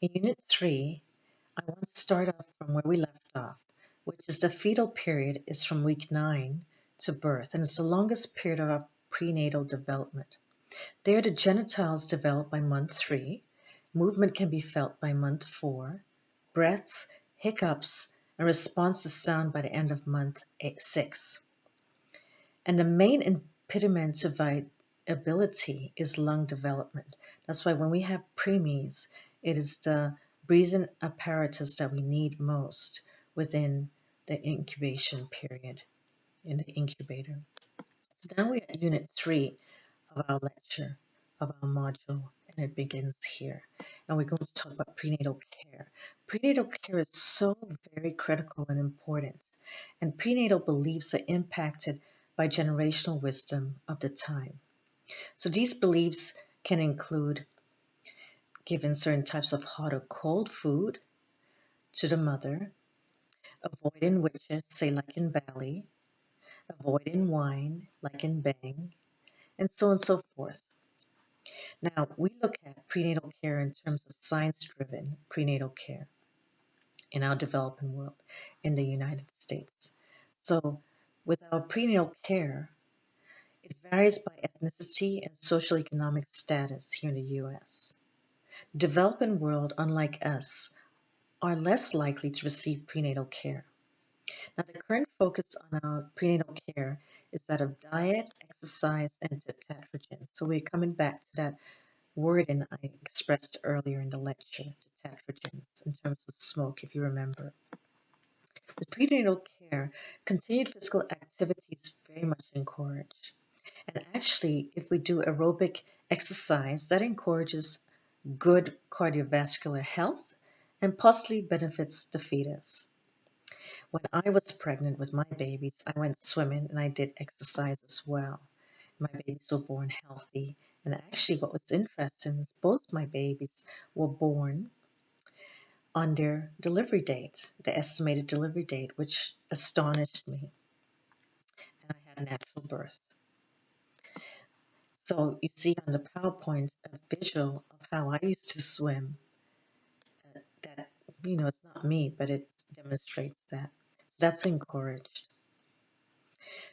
In Unit 3, I want to start off from where we left off, which is the fetal period is from week 9 to birth, and it's the longest period of our prenatal development. There, the genitals develop by month 3, movement can be felt by month 4, breaths, hiccups, and response to sound by the end of month 6. And the main impediment to viability is lung development. That's why when we have preemies, it is the breathing apparatus that we need most within the incubation period in the incubator. So now we're at Unit 3 of our lecture, of our module, and it begins here. And we're going to talk about prenatal care. Prenatal care is so very critical and important, and prenatal beliefs are impacted by generational wisdom of the time. So these beliefs can include giving certain types of hot or cold food to the mother, avoiding witches, say like in Bali, avoiding wine, like in Bang, and so on and so forth. Now, we look at prenatal care in terms of science-driven prenatal care in our developing world in the United States. So, with our prenatal care, it varies by ethnicity and social economic status here in the US. The developing world, unlike us, are less likely to receive prenatal care. Now, the current focus on our prenatal care is that of diet, exercise, and tetragens. So we're coming back to that wording I expressed earlier in the lecture, tetragens, in terms of smoke, if you remember. With prenatal care, continued physical activity is very much encouraged. And actually, if we do aerobic exercise, that encourages good cardiovascular health and possibly benefits the fetus. When I was pregnant with my babies, I went swimming and I did exercise as well. My babies were born healthy. And actually, what was interesting is both my babies were born on their delivery date, the estimated delivery date, which astonished me. And I had a natural birth. So you see on the PowerPoint a visual of how I used to swim. That, it's not me, but it demonstrates that. So that's encouraged.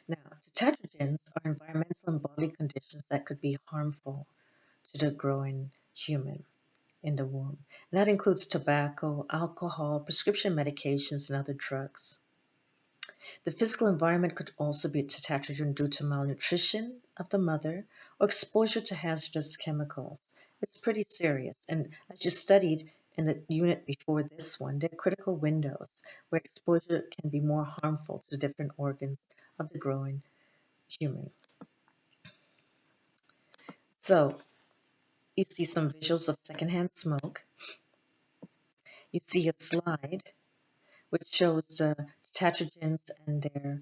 Now, tetragens are environmental and bodily conditions that could be harmful to the growing human in the womb. And that includes tobacco, alcohol, prescription medications, and other drugs. The physical environment could also be a tetragen due to malnutrition of the mother or exposure to hazardous chemicals. It's pretty serious. And as you studied in the unit before this one, there are critical windows where exposure can be more harmful to the different organs of the growing human. So you see some visuals of secondhand smoke. You see a slide which shows tetragens and their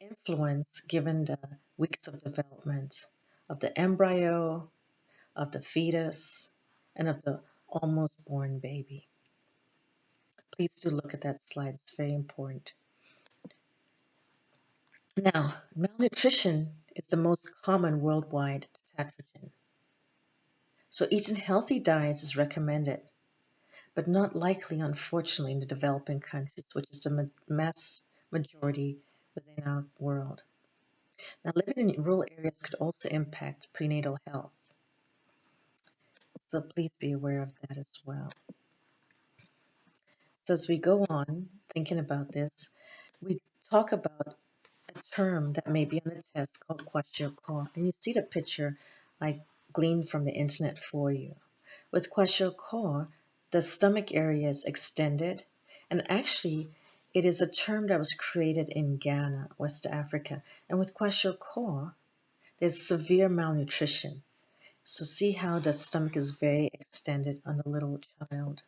influence given the weeks of development of the embryo, of the fetus, and of the almost born baby. Please do look at that slide, it's very important. Now, malnutrition is the most common worldwide tetragen. So eating healthy diets is recommended, but not likely, unfortunately, in the developing countries, which is the mass majority within our world. Now, living in rural areas could also impact prenatal health. So please be aware of that as well. So as we go on thinking about this, we talk about a term that may be on the test called kwashiorkor. And you see the picture I gleaned from the internet for you. With kwashiorkor, the stomach area is extended, and actually it is a term that was created in Ghana, West Africa. And with kwashiorkor, there's severe malnutrition. So see how the stomach is very extended on the little child.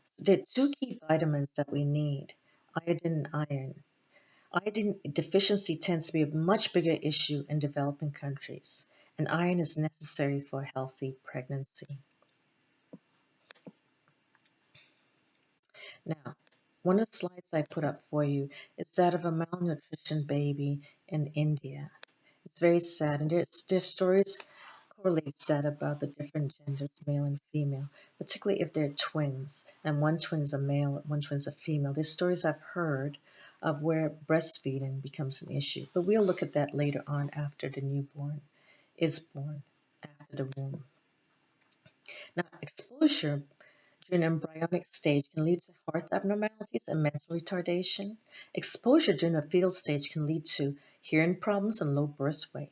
So there are two key vitamins that we need, iodine and iron. Iodine deficiency tends to be a much bigger issue in developing countries, and iron is necessary for a healthy pregnancy. Now, one of the slides I put up for you is that of a malnutrition baby in India. It's very sad, and there's stories correlates that about the different genders, male and female, particularly if they're twins and one twin's a male, one twin's a female. There's stories I've heard of where breastfeeding becomes an issue, but we'll look at that later on after the newborn is born, after the womb. Now, exposure during embryonic stage can lead to heart abnormalities and mental retardation. Exposure during the fetal stage can lead to hearing problems and low birth weight.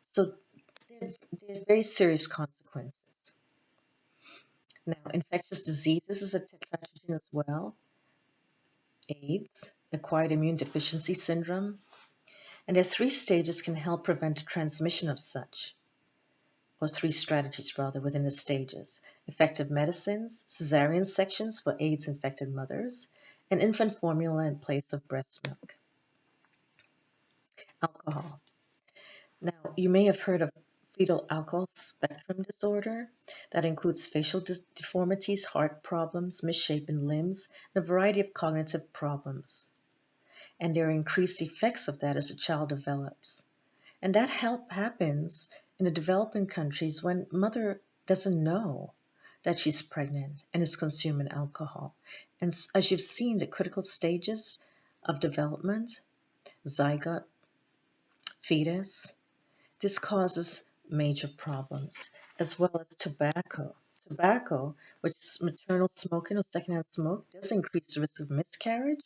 So there are very serious consequences. Now, infectious diseases is a tetratrogen as well. AIDS, acquired immune deficiency syndrome, and there's three stages can help prevent the transmission of such, or three strategies rather within the stages: effective medicines, cesarean sections for AIDS infected mothers, and infant formula in place of breast milk. Alcohol. Now, you may have heard of fetal alcohol spectrum disorder. That includes facial deformities, heart problems, misshapen limbs, and a variety of cognitive problems. And there are increased effects of that as the child develops. And that happens in the developing countries when mother doesn't know that she's pregnant and is consuming alcohol. And as you've seen, the critical stages of development, zygote, fetus, this causes major problems, as well as tobacco. Tobacco, which is maternal smoking or secondhand smoke, does increase the risk of miscarriage,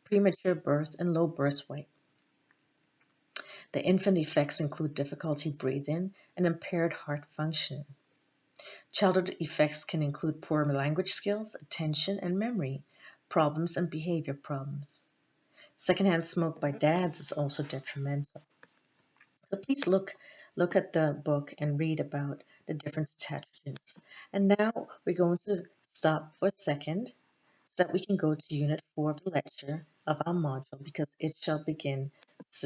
premature birth, and low birth weight. The infant effects include difficulty breathing and impaired heart function. Childhood effects can include poor language skills, attention and memory problems, and behavior problems. Secondhand smoke by dads is also detrimental. So please look at the book and read about the different tetragens. And now we're going to stop for a second so that we can go to Unit 4 of the lecture of our module because it shall begin soon.